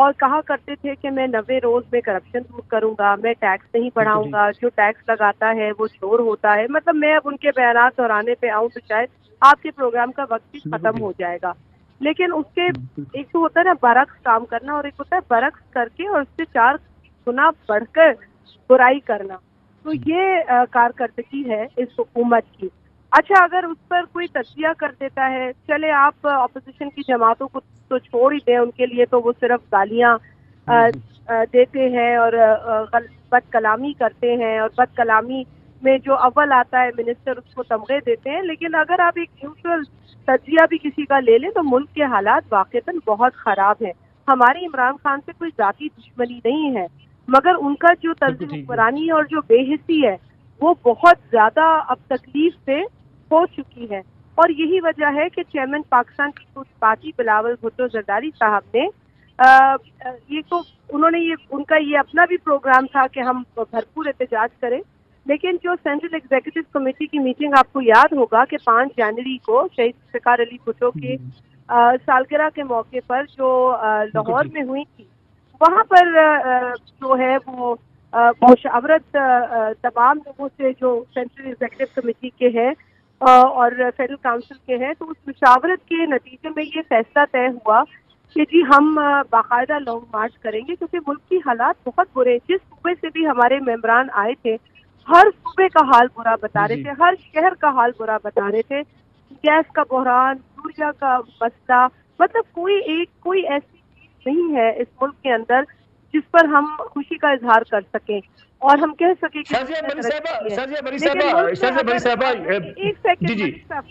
اور کہا کرتے تھے کہ میں 90 روز میں کرپشن دور کروں گا, میں ٹیکس نہیں بڑھاؤں گا, جو ٹیکس لگاتا ہے وہ چور ہوتا ہے. مطلب میں اب ان کے بیانات دہرانے پہ آؤں تو شاید آپ کے پروگرام کا وقت بھی ختم ہو جائے گا. لیکن اس کے ایک تو ہوتا ہے نا برعکس کام کرنا, اور ایک ہوتا ہے برعکس کر کے اور اس سے 4 گنا بڑھ کر برائی کرنا. تو یہ کارکردگی ہے اس حکومت کی. اچھا, اگر اس پر کوئی تجزیہ کر دیتا ہے, چلے آپ اپوزیشن کی جماعتوں کو تو چھوڑ ہی دیں, ان کے لیے تو وہ صرف گالیاں دیتے ہیں اور بد کلامی کرتے ہیں, اور بد کلامی میں جو اول آتا ہے منسٹر اس کو تمغے دیتے ہیں. لیکن اگر آپ ایک نیوٹرل تجزیہ بھی کسی کا لے لیں تو ملک کے حالات واقعتاً بہت خراب ہیں. ہماری عمران خان سے کوئی ذاتی دشمنی نہیں ہے, مگر ان کا جو طرز حکمرانی اور جو بے حسی ہے وہ بہت زیادہ اب تکلیف سے ہو چکی ہے. اور یہی وجہ ہے کہ chairman Pakistan Peoples Party Bilawal Bhutto Zardari صاحب نے یہ تو انہوں نے ان کا یہ اپنا بھی پروگرام تھا کہ ہم بھرپور احتجاج کریں, لیکن جو سینٹرل ایگزیکٹو کمیٹی کی میٹنگ آپ کو یاد ہوگا کہ 5 جنوری کو شہید افتخار علی بھٹو کے سالگرہ کے موقع پر جو لاہور میں ہوئی تھی, وہاں پر جو ہے وہ مشاورت تمام لوگوں سے جو سینٹرل ایگزیکٹو کمیٹی کے ہیں اور فیڈرل کاؤنسل کے ہیں, تو اس مشاورت کے نتیجے میں یہ فیصلہ طے ہوا کہ جی ہم باقاعدہ لانگ مارچ کریں گے, کیونکہ ملک کی حالات بہت برے. جس صوبے سے بھی ہمارے ممبران آئے تھے ہر صوبے کا حال برا بتا رہے تھے, ہر شہر کا حال برا بتا رہے تھے. گیس کا بحران, یوریا کا مسئلہ, مطلب کوئی ایسی چیز نہیں ہے اس ملک کے اندر جس پر ہم خوشی کا اظہار کر سکیں اور ہم کہہ سکیں کہ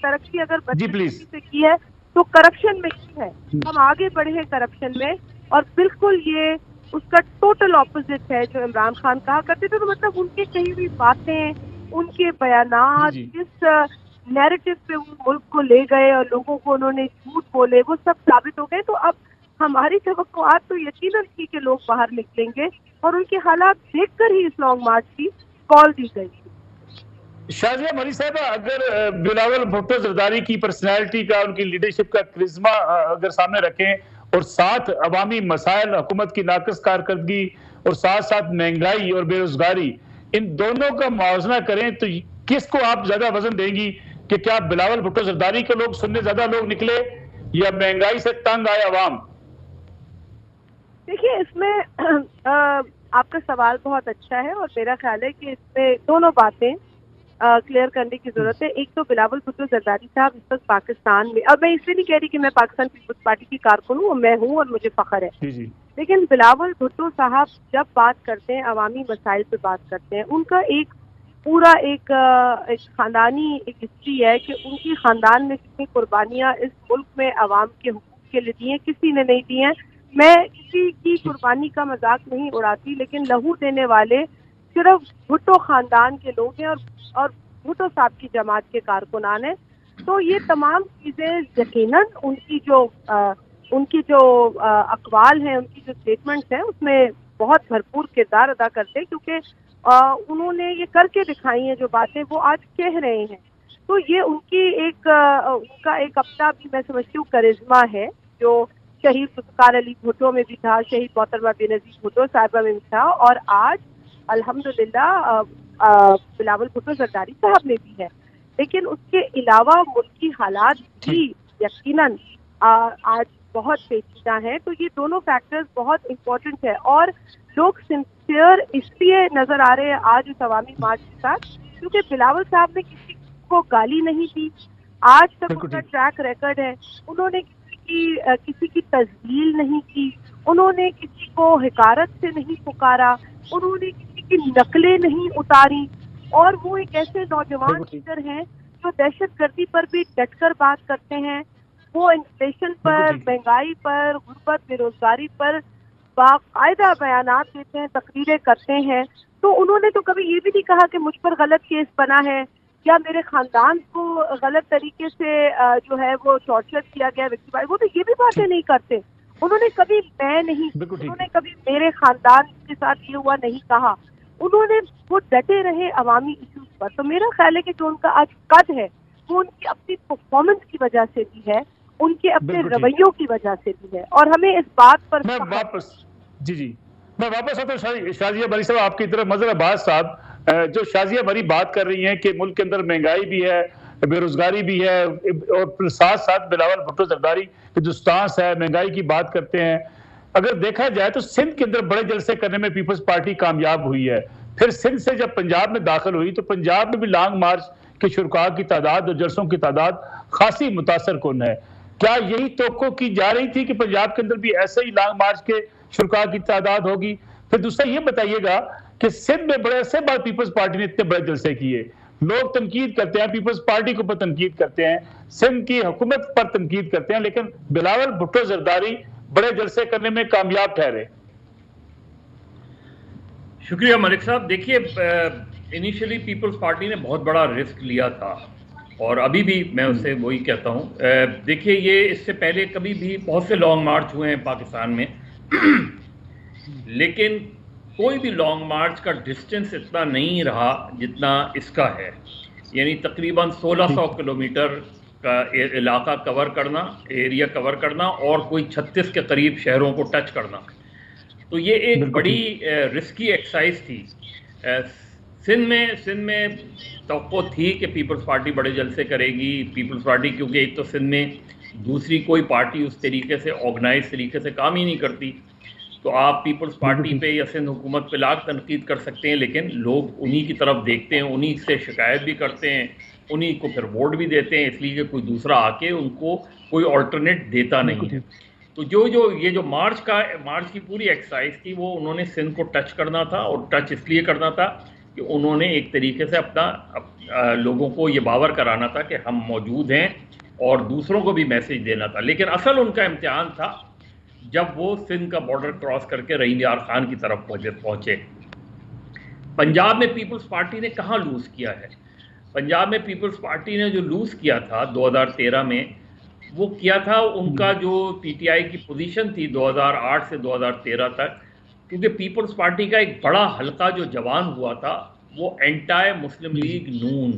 ترقی اگر بدترقی سے کی ہے تو کرپشن میں کی ہے. ہم آگے بڑھے ہیں کرپشن میں, اور بالکل یہ اس کا ٹوٹل اپوزٹ ہے جو عمران خان کہا کرتے تھے. تو مطلب ان کی کئی بھی باتیں, ان کے بیانات, جس نیریٹو پہ وہ ملک کو لے گئے اور لوگوں کو انہوں نے جھوٹ بولے, وہ سب ثابت ہو گئے. تو اب ہماری توقعات تو یقیناً تھی کہ لوگ باہر نکلیں گے, اور ان کے حالات دیکھ کر ہی اس لانگ مارچ کی کال دی گئی. شازیہ مری صاحبہ, اگر بلاول بھٹو زرداری کی پرسنالٹی کا, ان کی لیڈرشپ کا کرزما اگر سامنے رکھیں اور ساتھ عوامی مسائل, حکومت کی ناقص کارکردگی اور ساتھ ساتھ مہنگائی اور بے روزگاری, ان دونوں کا موازنہ کریں تو کس کو آپ زیادہ وزن دیں گی کہ کیا بلاول بھٹو زرداری کے لوگ سننے زیادہ لوگ نکلے یا مہنگائی سے تنگ آئے عوام؟ دیکھیے, اس میں آپ کا سوال بہت اچھا ہے, اور میرا خیال ہے کہ اس میں دونوں باتیں کلیئر کرنے کی ضرورت ہے. ایک تو بلاول بھٹو زرداری صاحب اس وقت پاکستان میں, اور میں اس لیے نہیں کہہ رہی کہ میں پاکستان پیپلز پارٹی کی کارکن ہوں, میں ہوں اور مجھے فخر ہے, لیکن بلاول بھٹو صاحب جب بات کرتے ہیں عوامی مسائل پہ بات کرتے ہیں, ان کا ایک پورا ایک خاندانی ایک ہسٹری ہے کہ ان کی خاندان میں کتنی قربانیاں اس ملک میں عوام کے حقوق کے لیے دی ہیں, کسی نے نہیں دی ہیں. میں کسی کی قربانی کا مذاق نہیں اڑاتی, لیکن لہو دینے والے صرف بھٹو خاندان کے لوگ ہیں اور بھٹو صاحب کی جماعت کے کارکنان ہیں. تو یہ تمام چیزیں یقیناً ان کی جو اقوال ہیں, ان کی جو اسٹیٹمنٹس ہیں, اس میں بہت بھرپور کردار ادا کرتے ہیں, کیونکہ انہوں نے یہ کر کے دکھائی ہیں جو باتیں وہ آج کہہ رہے ہیں. تو یہ ان کا ایک اپنا بھی میں سمجھتی ہوں کرزما ہے, جو شہید افتخار علی بھٹو میں بھی تھا, شہید محترمہ بینظیر بھٹو صاحبہ میں بھی تھا, اور آج الحمدللہ بلاول بھٹو زرداری صاحب میں بھی ہے. لیکن اس کے علاوہ ملکی حالات بھی یقیناً آج بہت پیچیدہ ہیں. تو یہ دونوں فیکٹرز بہت امپورٹنٹ ہے, اور لوگ سنسیئر اس لیے نظر آ رہے ہیں آج اس عوامی مارچ کے ساتھ کیونکہ بلاول صاحب نے کسی کو گالی نہیں دی. آج تک ان کا ٹریک ریکارڈ ہے, انہوں نے کسی کی تذلیل نہیں کی, انہوں نے کسی کو حقارت سے نہیں پکارا, انہوں نے کسی کی نقلیں نہیں اتاری. اور وہ ایک ایسے نوجوان لیڈر ہیں جو دہشت گردی پر بھی ڈٹ کر بات کرتے ہیں, وہ انفلیشن پر, مہنگائی پر, غربت, بے روزگاری پر باقاعدہ بیانات دیتے ہیں, تقریریں کرتے ہیں. تو انہوں نے تو کبھی یہ بھی نہیں کہا کہ مجھ پر غلط کیس بنا ہے یا میرے خاندان کو غلط طریقے سے جو ہے وہ ٹارچر کیا گیا وکٹیمائز, وہ تو یہ بھی باتیں نہیں کرتے. انہوں نے کبھی میں نہیں, انہوں نے کبھی میرے خاندان کے ساتھ یہ ہوا نہیں کہا. انہوں نے وہ ڈٹے رہے عوامی ایشوز پر. تو میرا خیال ہے کہ جو ان کا آج قد ہے وہ ان کی اپنی پرفارمنس کی وجہ سے بھی ہے, ان کے اپنے رویوں کی وجہ سے بھی ہے، اور ہمیں اس بات پر میں واپس آتا ہوں شازیہ بری صاحب آپ کی طرف. مظہر عباس صاحب، جو شازیہ بری بات کر رہی ہیں کہ ملک کے اندر مہنگائی بھی ہے، بے روزگاری بھی ہے، اور ساتھ ساتھ بلاول بھٹو زرداری کے جو سٹانس ہے مہنگائی کی بات کرتے ہیں، اگر دیکھا جائے تو سندھ کے اندر بڑے جلسے کرنے میں پیپلز پارٹی کامیاب ہوئی ہے. پھر سندھ سے جب پنجاب میں داخل ہوئی تو پنجاب میں بھی لانگ مارچ کے شرکاء کی تعداد اور جلسوں کی تعداد خاصی متاثر کن ہے. کیا یہی توقع کی جا رہی تھی کہ پنجاب کے اندر بھی ایسے ہی لانگ مارچ کے شرکاء کی تعداد ہوگی؟ پھر دوسرا یہ بتائیے گا کہ سندھ میں بڑے عرصے بعد پیپلز پارٹی نے اتنے بڑے جلسے کیے، لوگ تنقید کرتے ہیں، پیپلز پارٹی کو پر تنقید کرتے ہیں، سندھ کی حکومت پر تنقید کرتے ہیں، لیکن بلاول بھٹو زرداری بڑے جلسے کرنے میں کامیاب ٹھہرے. شکریہ ملک صاحب. دیکھیے، انیشلی پیپلز پارٹی نے بہت بڑا رسک لیا تھا، اور ابھی بھی میں اس سے وہی کہتا ہوں. دیکھیے، یہ اس سے پہلے کبھی بھی بہت سے لانگ مارچ ہوئے ہیں پاکستان میں، لیکن کوئی بھی لانگ مارچ کا ڈسٹنس اتنا نہیں رہا جتنا اس کا ہے. یعنی تقریباً 1600 کلومیٹر کا علاقہ کور کرنا، ایریا کور کرنا، اور کوئی 36 کے قریب شہروں کو ٹچ کرنا. تو یہ ایک بڑی رسکی ایکسرسائز تھی. سندھ میں توقع تھی کہ پیپلز پارٹی بڑے جلسے کرے گی. پیپلز پارٹی کیونکہ ایک تو سندھ میں دوسری کوئی پارٹی اس طریقے سے آرگنائز طریقے سے کام ہی نہیں کرتی، تو آپ پیپلز پارٹی پہ یا سندھ حکومت پہ لاکھ تنقید کر سکتے ہیں، لیکن لوگ انہی کی طرف دیکھتے ہیں، انہی سے شکایت بھی کرتے ہیں، انہی کو پھر ووٹ بھی دیتے ہیں، اس لیے کہ کوئی دوسرا آ کے ان کو کوئی آلٹرنیٹ دیتا نہیں ہے. تو یہ جو مارچ کی پوری ایکسرسائز تھی، وہ انہوں نے سندھ کو ٹچ کرنا تھا، اور ٹچ اس لیے کرنا تھا کہ انہوں نے ایک طریقے سے اپنا لوگوں کو یہ باور کرانا تھا کہ ہم موجود ہیں، اور دوسروں کو بھی میسج دینا تھا. لیکن اصل ان کا امتحان تھا جب وہ سندھ کا بارڈر کراس کر کے رحیم یار خان کی طرف پہنچے. پنجاب میں پیپلز پارٹی نے کہاں لوز کیا ہے؟ پنجاب میں پیپلز پارٹی نے جو لوز کیا تھا 2013 میں، وہ کیا تھا ان کا جو پی ٹی آئی کی پوزیشن تھی 2008 سے 2013 تک، کیونکہ پیپلز پارٹی کا ایک بڑا حلقہ جو جوان ہوا تھا وہ اینٹائی مسلم لیگ نون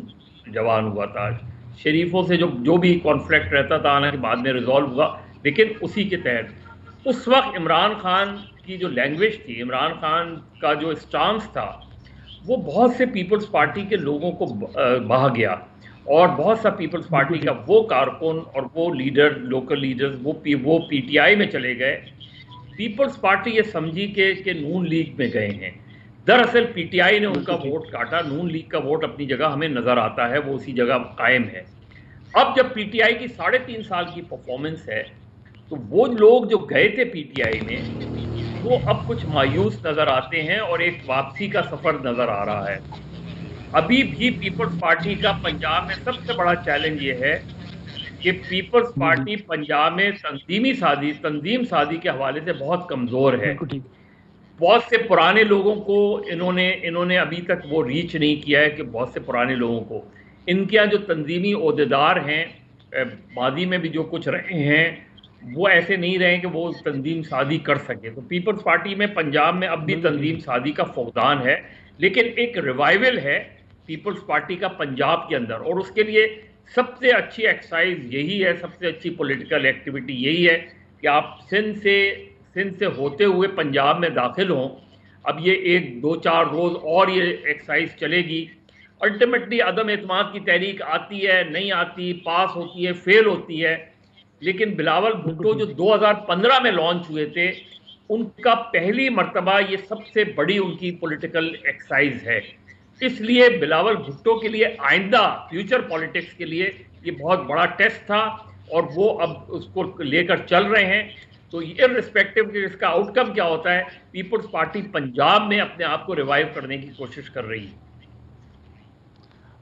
جوان ہوا تھا. شریفوں سے جو بھی کانفلکٹ رہتا تھا، حالانکہ بعد میں ریزالو ہوا، لیکن اسی کے تحت اس وقت عمران خان کی جو لینگویج تھی، عمران خان کا جو اسٹانس تھا، وہ بہت سے پیپلز پارٹی کے لوگوں کو بہا گیا، اور بہت سا پیپلز پارٹی کا وہ کارکن اور وہ لیڈر، لوکل لیڈرز، وہ پی ٹی آئی میں چلے گئے. پیپلز پارٹی یہ سمجھی کہ نون لیگ میں گئے ہیں. دراصل پی ٹی آئی نے ان کا ووٹ کاٹا. نون لیگ کا ووٹ اپنی جگہ ہمیں نظر آتا ہے، وہ اسی جگہ قائم ہے. اب جب پی ٹی آئی کی 3.5 سال کی پرفارمنس ہے، تو وہ لوگ جو گئے تھے پی ٹی آئی میں، وہ اب کچھ مایوس نظر آتے ہیں، اور ایک واپسی کا سفر نظر آ رہا ہے. ابھی بھی پیپلز پارٹی کا پنجاب میں سب سے بڑا چیلنج یہ ہے کہ پیپلز پارٹی پنجاب میں تنظیم سازی کے حوالے سے بہت کمزور ہے. بہت سے پرانے لوگوں کو انہوں نے ابھی تک وہ ریچ نہیں کیا ہے، کہ بہت سے پرانے لوگوں کو ان کے جو تنظیمی عہدیدار ہیں، ماضی میں بھی جو کچھ رہے ہیں، وہ ایسے نہیں رہے کہ وہ تنظیم سازی کر سکے. تو پیپلز پارٹی میں پنجاب میں اب بھی تنظیم سازی کا فقدان ہے، لیکن ایک ریوائول ہے پیپلز پارٹی کا پنجاب کے اندر، اور اس کے لیے سب سے اچھی ایکسرسائز یہی ہے، سب سے اچھی پولیٹیکل ایکٹیویٹی یہی ہے کہ آپ سندھ سے ہوتے ہوئے پنجاب میں داخل ہوں. اب یہ 1-2-4 روز اور یہ ایکسرسائز چلے گی. الٹیمیٹلی عدم اعتماد کی تحریک آتی ہے، نہیں آتی، پاس ہوتی ہے، فیل ہوتی ہے، لیکن بلاول بھٹو جو 2015 میں لانچ ہوئے تھے، ان کا پہلی مرتبہ یہ سب سے بڑی ان کی پولیٹیکل ایکسرسائز ہے. اس لیے بلاول بھٹو کے لیے آئندہ فیوچر پالیٹکس کے لیے یہ بہت بڑا ٹیسٹ تھا، اور وہ اب اس کو لے کر چل رہے ہیں. تو ارسپیکٹو کہ اس کا آؤٹ کم کیا ہوتا ہے، پیپلز پارٹی پنجاب میں اپنے آپ کو ریوائیو کرنے کی کوشش کر رہی ہے.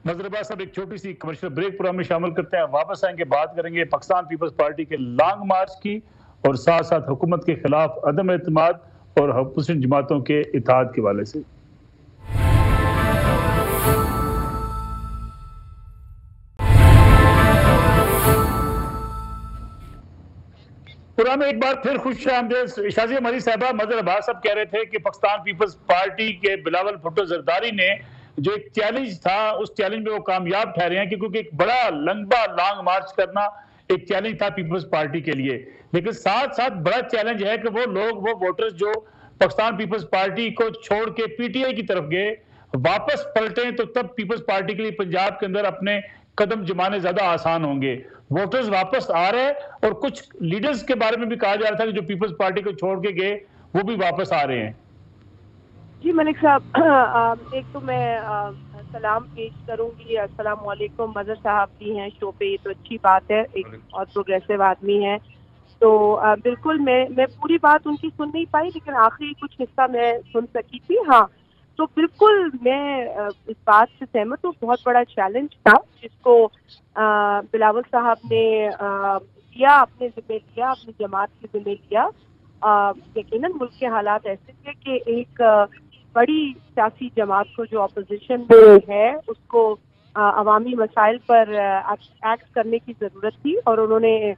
مظہر عباس صاحب، ایک چھوٹی سی کمرشل بریک پروگرام میں شامل کرتے ہیں. واپس آئیں گے، بات کریں گے پاکستان پیپلز پارٹی کے لانگ مارچ کی، اور ساتھ ساتھ حکومت کے خلاف عدم اعتماد اور مسلم جماعتوں کے اتحاد کے حوالے سے. پروگرام میں ایک بار پھر خوش آمدید. شازیہ مری صاحبہ، مظہر عباس صاحب کہہ رہے تھے کہ پاکستان پیپلز پارٹی کے بلاول بھٹو زرداری نے جو ایک چیلنج تھا، اس چیلنج میں وہ کامیاب ٹھہرے ہیں، کیونکہ ایک بڑا لمبا لانگ مارچ کرنا ایک چیلنج تھا پیپلز پارٹی کے لیے، لیکن ساتھ ساتھ بڑا چیلنج ہے کہ وہ لوگ، وہ ووٹرز جو پاکستان پیپلز پارٹی کو چھوڑ کے پی ٹی آئی کی طرف گئے، واپس پلٹیں تو تب پیپلز پارٹی کے لیے پنجاب کے اندر اپنے قدم جمانے زیادہ آسان ہوں گے. ووٹرز واپس آ رہے ہیں اور کچھ لیڈرز کے بارے میں بھی کہا جا رہا تھا کہ جو پیپلز پارٹی کو چھوڑ کے گئے وہ بھی واپس آ رہے ہیں. جی ملک صاحب، ایک تو میں سلام پیش کروں گی. السلام علیکم. مظہر صاحب بھی ہیں شو پہ، یہ تو اچھی بات ہے، ایک اور پروگریسو آدمی ہے. تو بالکل میں پوری بات ان کی سن نہیں پائی، لیکن آخری کچھ حصہ میں سن سکی تھی. ہاں، تو بالکل میں اس بات سے سہمت ہوں. بہت بڑا چیلنج تھا جس کو بلاول صاحب نے لیا، اپنے ذمہ لیا، اپنی جماعت کے ذمہ لیا. یقیناً ملک کے حالات ایسے تھے کہ ایک بڑی سیاسی جماعت کو جو اپوزیشن میں ہے اس کو عوامی مسائل پر ایکٹ کرنے کی ضرورت تھی، اور انہوں نے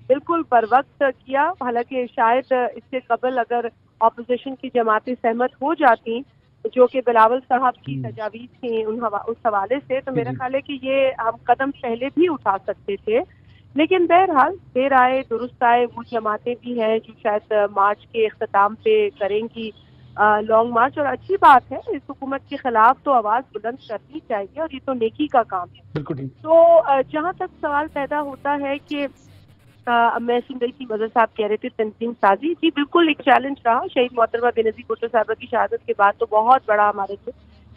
بالکل بر وقت کیا. حالانکہ شاید اس سے قبل اگر اپوزیشن کی جماعتیں سہمت ہو جاتی جو کہ بلاول صاحب کی تجاویز تھیں اس حوالے سے، تو میرا خیال ہے کہ یہ ہم قدم پہلے بھی اٹھا سکتے تھے. لیکن بہرحال دیر آئے درست آئے. وہ جماعتیں بھی ہیں جو شاید مارچ کے اختتام پہ کریں گی لانگ مارچ، اور اچھی بات ہے. اس حکومت کے خلاف تو آواز بلند کرنی چاہیے، اور یہ تو نیکی کا کام ہے. تو جہاں تک سوال پیدا ہوتا ہے کہ میں سن رہی تھی مظہر صاحب کہہ رہے تھے تنظیم سازی، جی بالکل ایک چیلنج رہا. شہید محترمہ بینظیر بھٹو صاحبہ کی شہادت کے بعد تو بہت بڑا ہمارے لیے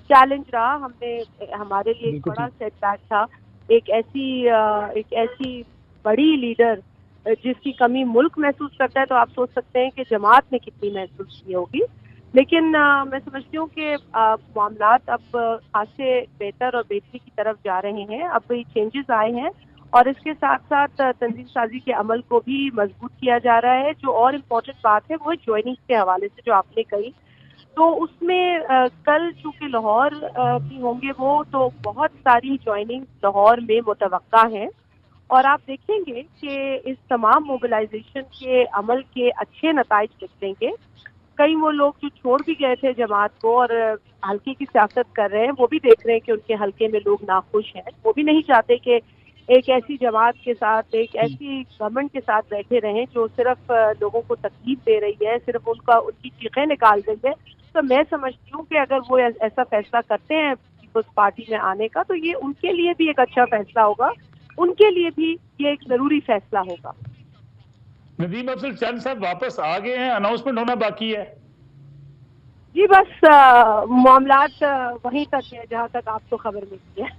چیلنج رہا. ہمارے لیے ایک بڑا سیٹ بیک تھا. ایک ایسی بڑی لیڈر جس کی کمی ملک محسوس کرتا ہے، تو آپ سوچ سکتے ہیں کہ جماعت نے کتنی محسوس کی ہوگی. لیکن میں سمجھتی ہوں کہ معاملات اب خاصے بہتر اور بہتری کی طرف جا رہے ہیں. اب یہ چینجز آئے ہیں، اور اس کے ساتھ ساتھ تنظیم سازی کے عمل کو بھی مضبوط کیا جا رہا ہے. جو اور امپورٹنٹ بات ہے وہ جوائننگ کے حوالے سے جو آپ نے کہی، تو اس میں کل چونکہ لاہور بھی ہوں گے وہ، تو بہت ساری جوائننگ لاہور میں متوقع ہیں. اور آپ دیکھیں گے کہ اس تمام موبلائزیشن کے عمل کے اچھے نتائج نکلیں گے. کئی وہ لوگ جو چھوڑ بھی گئے تھے جماعت کو اور حلقے کی سیاست کر رہے ہیں، وہ بھی دیکھ رہے ہیں کہ ان کے حلقے میں لوگ ناخوش ہیں. وہ بھی نہیں چاہتے کہ ایک ایسی جماعت کے ساتھ، ایک ایسی گورنمنٹ کے ساتھ بیٹھے رہیں جو صرف لوگوں کو تکلیف دے رہی ہے، صرف ان کی چیخیں نکال دیں گے. تو میں سمجھتی ہوں کہ اگر وہ ایسا فیصلہ کرتے ہیں پیپلز پارٹی میں آنے کا، تو یہ ان کے لیے بھی ایک اچھا فیصلہ ہوگا، ان کے لیے بھی یہ ایک ضروری فیصلہ ہوگا. ندیم افضل چند صاحب واپس آ گئے ہیں، اناؤنسمنٹ ہونا باقی ہے؟ جی بس معاملات وہیں تک ہے جہاں تک آپ کو خبر ملی ہے.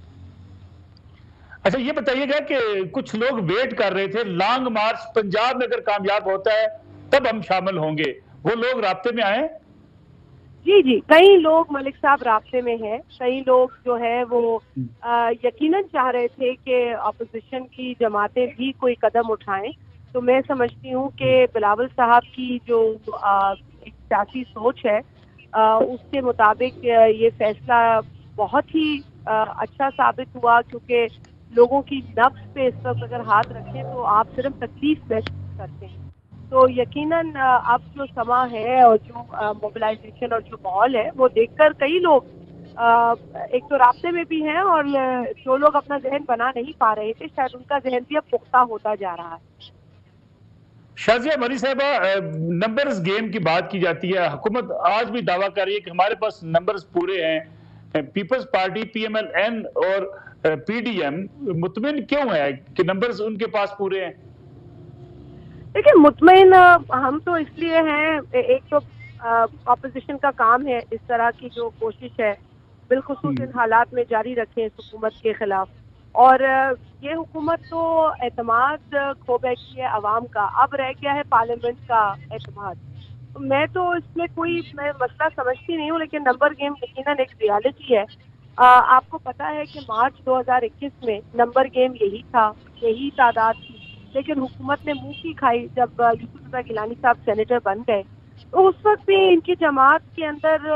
اچھا یہ بتائیے گا کہ کچھ لوگ ویٹ کر رہے تھے لانگ مارچ پنجاب میں اگر کامیاب ہوتا ہے تب ہم شامل ہوں گے، وہ لوگ رابطے میں آئے؟ جی کئی لوگ ملک صاحب رابطے میں ہیں. کئی لوگ جو ہے وہ یقیناً چاہ رہے تھے کہ اپوزیشن کی جماعتیں بھی کوئی قدم اٹھائیں. تو میں سمجھتی ہوں کہ بلاول صاحب کی جو ایک سیاسی سوچ ہے اس کے مطابق یہ فیصلہ بہت ہی اچھا ثابت ہوا، کیونکہ لوگوں کی نفس پہ اس وقت اگر ہاتھ رکھیں تو آپ صرف تکلیف محسوس کرتے ہیں. تو یقیناً اب جو سما ہے اور جو موبلائزیشن اور جو ماحول ہے وہ دیکھ کر کئی لوگ ایک تو رابطے میں بھی ہیں، اور جو لوگ اپنا ذہن بنا نہیں پا رہے تھے شاید ان کا ذہن بھی اب پختہ ہوتا جا رہا ہے. شازیہ مری صاحبہ، نمبرز گیم کی بات کی جاتی ہے. حکومت آج بھی دعویٰ کر رہی ہے کہ ہمارے پاس نمبرز پورے ہیں. Peoples Party, P M L N اور پی ڈی ایم مطمئن کیوں ہے کہ نمبرز ان کے پاس پورے ہیں؟ دیکھیں مطمئن ہم تو اس لیے ہیں، ایک تو اپوزیشن کا کام ہے اس طرح کی جو کوشش ہے بالخصوص ان حالات میں جاری رکھیں اس حکومت کے خلاف. اور یہ حکومت تو اعتماد کھو بیٹھی ہے عوام کا، اب رہ گیا ہے پارلیمنٹ کا اعتماد. میں تو اس میں کوئی مسئلہ سمجھتی نہیں ہوں، لیکن نمبر گیم یقیناً ایک ریالٹی ہے. آپ کو پتا ہے کہ مارچ 2021 میں نمبر گیم یہی تھا، یہی تعداد تھی، لیکن حکومت نے منہ کی کھائی جب یوسف رضا گیلانی صاحب سینیٹر بن گئے. تو اس وقت بھی ان کی جماعت کے اندر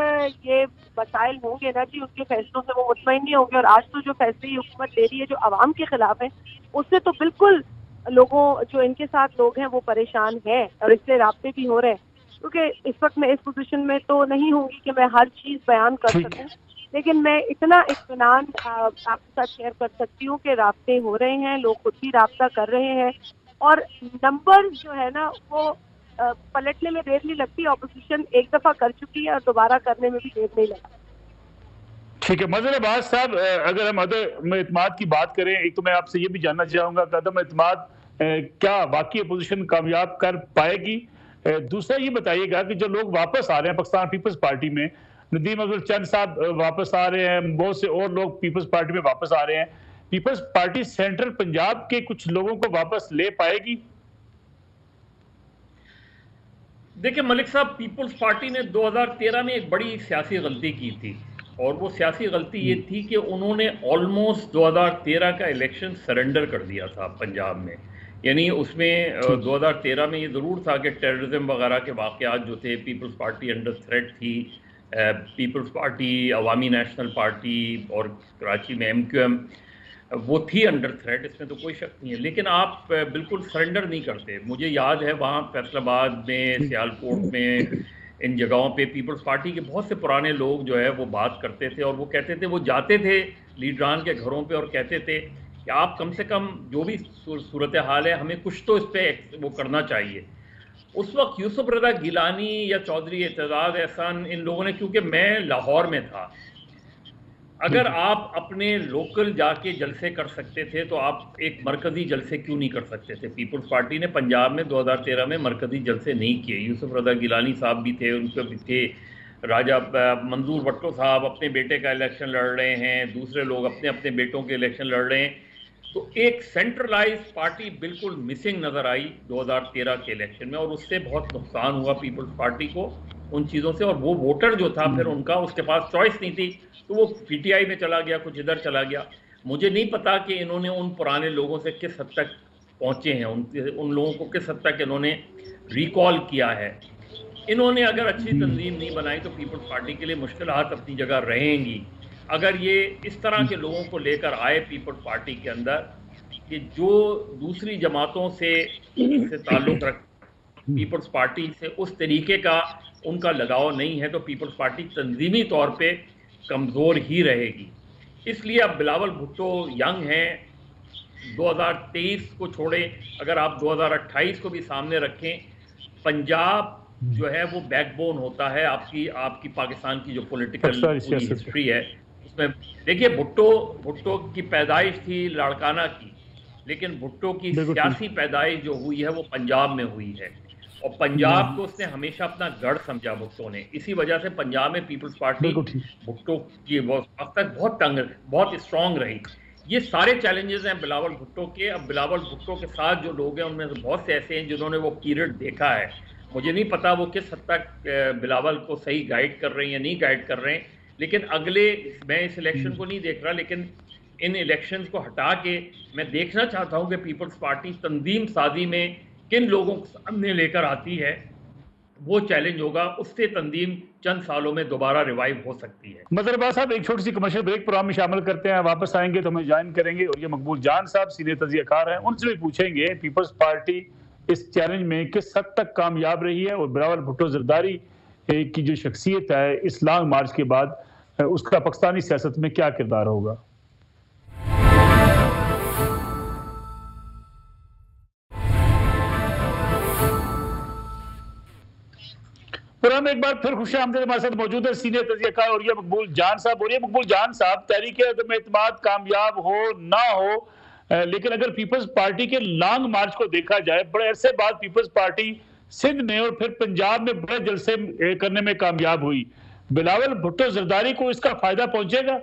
یہ مسائل ہوں گے نا جی، ان کے فیصلوں سے وہ مطمئن نہیں ہوں گے. اور آج تو جو فیصلے حکومت لے رہی ہے جو عوام کے خلاف ہیں، اس سے تو بالکل لوگوں جو ان کے ساتھ لوگ ہیں وہ پریشان ہیں، اور اس سے رابطے بھی ہو رہے ہیں. کیونکہ اس وقت میں اس پوزیشن میں تو نہیں ہوں گی کہ میں ہر چیز بیان کر سکوں، لیکن میں اتنا اطمینان آپ کے ساتھ شیئر کر سکتی ہوں کہ رابطے ہو رہے ہیں، لوگ خود بھی رابطہ کر رہے ہیں، اور نمبر جو ہے نا وہ پلٹنے میں دیر نہیں لگتی. اپوزیشن ایک دفعہ کر چکی ہے اور دوبارہ کرنے میں بھی دیر نہیں لگتی. ٹھیک ہے. مظہر عباس صاحب، اگر ہم عدم اعتماد کی بات کریں، ایک تو میں آپ سے یہ بھی جاننا چاہوں گا کہ عدم اعتماد کیا واقعی اپوزیشن کامیاب کر پائے گی؟ دوسرا یہ بتائیے گا کہ جو لوگ واپس آ رہے ہیں پاکستان پیپلز پارٹی میں، ندیم افضل چند صاحب واپس آ رہے ہیں، بہت سے اور لوگ پیپلز پارٹی میں واپس آ رہے ہیں، پیپلز پارٹی سینٹرل پنجاب کے کچھ لوگوں کو واپس لے پائے گی؟ دیکھیں ملک صاحب، پیپلز پارٹی نے 2013 میں ایک بڑی سیاسی غلطی کی تھی، اور وہ سیاسی غلطی یہ تھی کہ انہوں نے آلموسٹ 2013 کا الیکشن سرنڈر کر دیا تھا پنجاب میں. یعنی اس میں 2013 میں یہ ضرور تھا کہ ٹیررزم وغیرہ کے واقعات جو تھے، پیپلز پارٹی انڈر تھریٹ تھی، پیپلز پارٹی، عوامی نیشنل پارٹی اور کراچی میں MQM وہ تھی انڈر تھریٹ، اس میں تو کوئی شک نہیں ہے. لیکن آپ بالکل سرنڈر نہیں کرتے. مجھے یاد ہے وہاں فیصل آباد میں، سیالکوٹ میں، ان جگہوں پہ پیپلز پارٹی کے بہت سے پرانے لوگ جو ہے وہ بات کرتے تھے، اور وہ کہتے تھے، وہ جاتے تھے لیڈران کے گھروں پہ اور کہتے تھے کہ آپ کم سے کم جو بھی صورتحال ہے ہمیں کچھ تو اس پہ وہ کرنا چاہیے. اس وقت یوسف رضا گیلانی یا چودھری اعتزاز احسان، ان لوگوں نے، کیونکہ میں لاہور میں تھا، اگر آپ اپنے لوکل جا کے جلسے کر سکتے تھے تو آپ ایک مرکزی جلسے کیوں نہیں کر سکتے تھے؟ پیپلز پارٹی نے پنجاب میں 2013 میں مرکزی جلسے نہیں کیے. یوسف رضا گیلانی صاحب بھی تھے، ان کے بھی تھے، راجہ منظور بھٹو صاحب اپنے بیٹے کا الیکشن لڑ رہے ہیں، دوسرے لوگ اپنے اپنے بیٹوں کے الیکشن لڑ رہے ہیں. تو ایک سینٹرلائز پارٹی بالکل مسنگ نظر آئی 2013 کے الیکشن میں، اور اس سے بہت نقصان ہوا پیپلز پارٹی کو ان چیزوں سے. اور وہ ووٹر جو تھا پھر ان کا، اس کے پاس چوائس نہیں تھی، تو وہ PTI میں چلا گیا، کچھ ادھر چلا گیا. مجھے نہیں پتا کہ انہوں نے ان پرانے لوگوں سے کس حد تک پہنچے ہیں، ان لوگوں کو کس حد تک انہوں نے ریکال کیا ہے. انہوں نے اگر اچھی تنظیم نہیں بنائی تو پیپلز پارٹی کے لیے مشکلات اپنی جگہ رہیں گی. اگر یہ اس طرح کے لوگوں کو لے کر آئے پیپلز پارٹی کے اندر کہ جو دوسری جماعتوں سے تعلق رکھ، پیپلز پارٹی سے اس طریقے کا ان کا لگاؤ نہیں ہے، تو پیپلز پارٹی تنظیمی طور پہ کمزور ہی رہے گی. اس لیے اب بلاول بھٹو ینگ ہیں، 2023 کو چھوڑیں، اگر آپ 2028 کو بھی سامنے رکھیں، پنجاب جو ہے وہ بیک بون ہوتا ہے آپ کی پاکستان کی جو پولیٹیکل ہسٹری ہے. اس میں دیکھیے، بھٹو کی پیدائش تھی لاڑکانہ کی، لیکن بھٹو کی سیاسی پیدائش جو ہوئی ہے وہ پنجاب میں ہوئی ہے، اور پنجاب کو اس نے ہمیشہ اپنا گڑھ سمجھا بھٹو نے. اسی وجہ سے پنجاب میں پیپلز پارٹی بھٹو کی اب تک بہت اسٹرانگ رہی. یہ سارے چیلنجز ہیں بلاول بھٹو کے. اب بلاول بھٹو کے ساتھ جو لوگ ہیں ان میں سے بہت سے ایسے ہیں جنہوں نے وہ پیریڈ دیکھا ہے. مجھے نہیں پتا وہ کس حد تک بلاول کو صحیح گائیڈ کر رہے ہیں یا نہیں گائیڈ کر رہے ہیں، لیکن میں اس الیکشن کو نہیں دیکھ رہا، لیکن ان الیکشنز کو ہٹا کے میں دیکھنا چاہتا ہوں کہ پیپلز پارٹی تنظیم سازی میں کن لوگوں کو سامنے لے کر آتی ہے. وہ چیلنج ہوگا، اس سے تنظیم چند سالوں میں دوبارہ ریوائیو ہو سکتی ہے. مظہر عباس صاحب، ایک چھوٹی سی کمرشل بریک پروگرام میں شامل کرتے ہیں، واپس آئیں گے تو ہمیں جوائن کریں گے، اور یہ مقبول جان صاحب سینئر تجزیہ کار ہیں، ان سے بھی پوچھیں گے پیپلز پارٹی اس چیلنج میں کس حد تک کامیاب رہی ہے، اور بلاول بھٹو زرداری کی جو شخصیت ہے اس لانگ مارچ کے بعد، اس کا پاکستانی سیاست میں کیا کردار ہوگا. پروگرام میں ایک بار پھر خوش آمدید، ہمارے ساتھ موجود ہے سینئر تجزیہ کار اور یہ مقبول جان صاحب. اور یہ مقبول جان صاحب، تحریک عدم اعتماد کامیاب ہو نہ ہو، لیکن اگر پیپلز پارٹی کے لانگ مارچ کو دیکھا جائے، بڑے عرصے بعد پیپلز پارٹی سندھ میں اور پھر پنجاب میں بڑے جلسے کرنے میں کامیاب ہوئی. بلاول بھٹو زرداری کو اس کا فائدہ پہنچے گا؟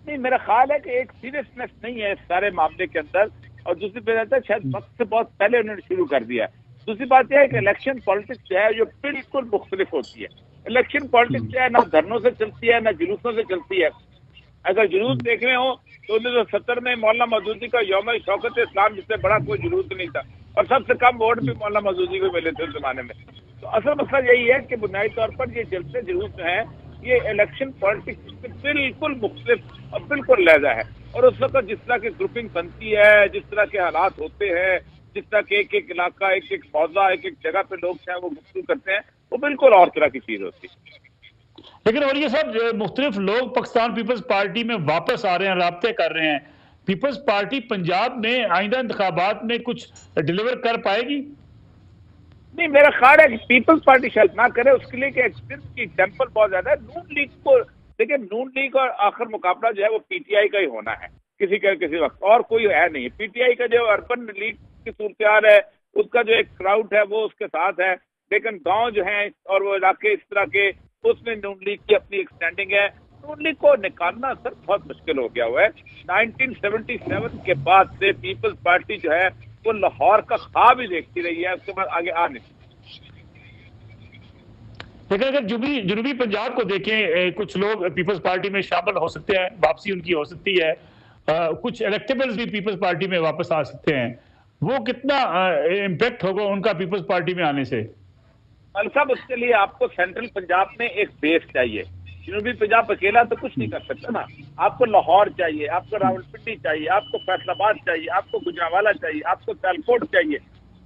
نہیں، میرا خیال ہے کہ ایک سیریسنس نہیں ہے اس سارے معاملے کے اندر، اور دوسری بات ہے شاید وقت سے بہت پہلے انہوں نے شروع کر دیا. دوسری بات یہ ہے کہ الیکشن پالیٹکس جو ہے جو بالکل مختلف ہوتی ہے. الیکشن پالیٹکس جو ہے نہ دھرنوں سے چلتی ہے نہ جلوسوں سے چلتی ہے. اگر جلوس دیکھ رہے ہوں تو 1970 میں مولانا مودودی کا یوم شوکت اسلام جس سے بڑا کوئی جلوس نہیں تھا، اور سب سے کم ووٹ بھی مولانا مودودی کو ملے تھے اس زمانے میں. تو اصل مسئلہ یہی ہے کہ بنیادی طور پر یہ جلسے جلوس جو ہیں یہ الیکشن پالیٹکس سے بالکل مختلف اور بالکل علیحدہ ہے. اور اس وقت جس طرح کی گروپنگ بنتی ہے، جس طرح کے حالات ہوتے ہیں، جس طرح کے ایک ایک علاقہ، ایک ایک موضوع، ایک ایک جگہ پہ لوگ ہیں وہ گفتگو کرتے ہیں، وہ بالکل اور طرح کی چیز ہوتی ہے. لیکن اور یہ سب مختلف لوگ پاکستان پیپلز پارٹی میں واپس آ رہے ہیں، رابطے کر رہے ہیں، پیپلز پارٹی پنجاب میں آئندہ انتخابات میں کچھ ڈیلیور کر پائے گی؟ نہیں، میرا خیال ہے کہ پیپلز پارٹی شاید نہ کرے، اس کے لیے کہ صرف کی ٹیمپل بہت زیادہ ہے۔ نون لیگ کو دیکھیں، نون لیگ اور آخر مقابلہ جو ہے وہ پی ٹی آئی کا ہی ہونا ہے کسی کا کسی وقت، اور کوئی ہے نہیں۔ پی ٹی آئی کا جو اربن لیگ کی صورتحال ہے، اس کا جو ایک کراؤڈ ہے وہ اس کے ساتھ ہے، لیکن گاؤں جو ہیں اور وہ علاقے اس طرح کے، اس میں نون لیگ کی اپنی ایک اسٹینڈنگ ہے۔ نون لیگ کو نکالنا سر بہت مشکل ہو گیا ہوا ہے۔ 1977 کے بعد سے پیپلز پارٹی جو ہے وہ لاہور کا خواب ہی دیکھتی رہی ہے، اس کے بعد آگے آ نہیں۔ لیکن اگر جنوبی پنجاب کو دیکھیں، کچھ لوگ پیپلز پارٹی میں شامل ہو سکتے ہیں، واپسی ان کی ہو سکتی ہے، کچھ الیکٹیبلز بھی پیپلز پارٹی میں واپس آ سکتے ہیں، وہ کتنا امپیکٹ ہوگا ان کا پیپلز پارٹی میں آنے سے؟ ملک صاحب، اس کے لیے آپ کو سینٹرل پنجاب میں ایک بیس چاہیے۔ جنوبی پنجاب اکیلا تو کچھ نہیں کر سکتا نا، آپ کو لاہور چاہیے، آپ کو راولپنڈی چاہیے، آپ کو فیصل آباد چاہیے، آپ کو گجرانوالہ چاہیے، آپ کو سیالکوٹ چاہیے،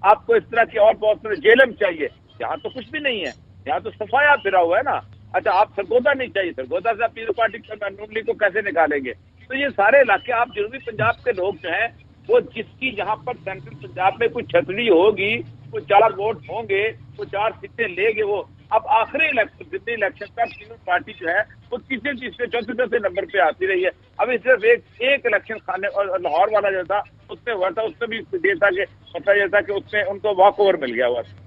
آپ کو اس طرح کے اور بہت سارے جیلم چاہیے۔ یہاں تو کچھ بھی نہیں ہے، یہاں تو صفایا پھرا ہوا ہے نا۔ اچھا، آپ سرگودا نہیں چاہیے، سرگودا سے آپ پیپلز پارٹی نون لیگ کو کیسے نکالیں گے؟ تو یہ سارے علاقے آپ جنوبی پنجاب کے لوگ جو ہیں وہ جس کی جہاں پر سینٹرل پنجاب میں کوئی چھتری ہوگی، وہ 4 ووٹ ہوں گے، وہ 4 سیٹیں لے گے۔ وہ اب آخری الیکشن، جتنے الیکشن کا پیپلز پارٹی جو ہے وہ تیسرے چوتھے نمبر پہ آتی رہی ہے۔ ابھی صرف ایک الیکشن خانے اور لاہور والا جو تھا اس میں ہوا تھا، اس میں بھی یہ تھا کہ پتہ یہ تھا کہ اس میں ان کو واک اوور مل گیا ہوا تھا۔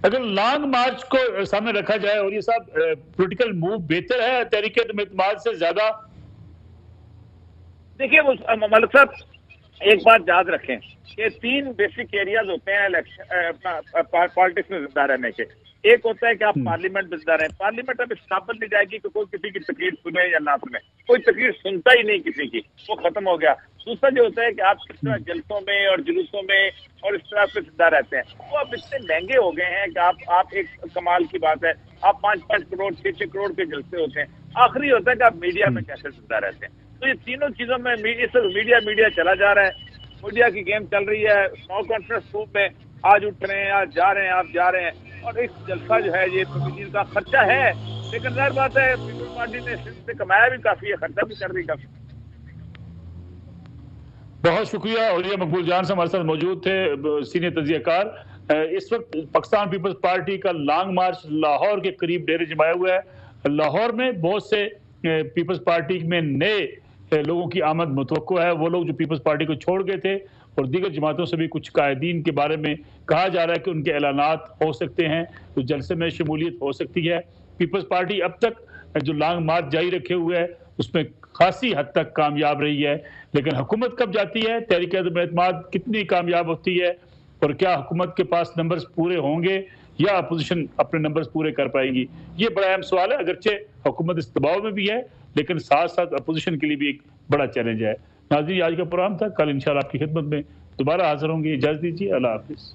اگر لانگ مارچ کو سامنے رکھا جائے اور یہ سب پولیٹیکل موو بہتر ہے تحریک اعتماد سے زیادہ؟ دیکھیے ملک صاحب، ایک بات یاد رکھیں کہ 3 بیسک ایریاز ہوتے ہیں پالیٹکس میں زندہ رہنے کے۔ ایک ہوتا ہے کہ آپ پارلیمنٹ میں زندہ رہیں، پارلیمنٹ اب اسٹیبل نہیں جائے گی کہ کوئی کسی کی تقریر سنے یا نہ سنے، کوئی تقریر سنتا ہی نہیں کسی کی، وہ ختم ہو گیا۔ دوسرا جو ہوتا ہے کہ آپ کس طرح جلسوں میں اور جلوسوں میں اور اس طرح پہ زندہ رہتے ہیں، وہ اب اتنے مہنگے ہو گئے ہیں کہ آپ ایک کمال کی بات ہے، آپ 5-5 کروڑ 6-6 کروڑ کے جلسے ہوتے ہیں۔ آخری ہوتا ہے کہ آپ میڈیا میں کیسے زندہ رہتے ہیں۔ تو یہ تینوں چیزوں میں اس وقت میڈیا چلا جا رہا ہے، میڈیا کی گیم چل رہی ہے۔ اسمال کانفرنس روم میں آج اٹھ رہے ہیں، آج جا رہے ہیں، آپ جا رہے ہیں، اور ایک جلسہ جو ہے یہ پبلسٹی کا خرچہ ہے، لیکن ظاہر بات ہے پیپلز پارٹی نے اس سے کمایا بھی کافی ہے، خرچہ بھی کر رہی کافی۔ بہت شکریہ، اولیاء مقبول جان سے ہمارے ساتھ موجود تھے، سینئر تجزیہ کار۔ اس وقت پاکستان پیپلز پارٹی کا لانگ مارچ لاہور کے قریب ڈیرے جمایا ہوا ہے۔ لاہور میں بہت سے پیپلز پارٹی میں نئے لوگوں کی آمد متوقع ہے، وہ لوگ جو پیپلز پارٹی کو چھوڑ گئے تھے، اور دیگر جماعتوں سے بھی کچھ قائدین کے بارے میں کہا جا رہا ہے کہ ان کے اعلانات ہو سکتے ہیں، تو جلسے میں شمولیت ہو سکتی ہے۔ پیپلز پارٹی اب تک جو لانگ مارچ جاری رکھے ہوئے ہے اس میں خاصی حد تک کامیاب رہی ہے، لیکن حکومت کب جاتی ہے، تحریک اعتماد کتنی کامیاب ہوتی ہے، اور کیا حکومت کے پاس نمبرز پورے ہوں گے یا اپوزیشن اپنے نمبرز پورے کر پائے گی، یہ بڑا اہم سوال ہے۔ اگرچہ حکومت اس دباؤ میں بھی ہے، لیکن ساتھ ساتھ اپوزیشن کے لیے بھی ایک بڑا چیلنج ہے۔ ناظرین، آج کا پروگرام تھا، کل انشاءاللہ آپ کی خدمت میں دوبارہ حاضر ہوں گے، اجازت دیجیے، اللہ حافظ۔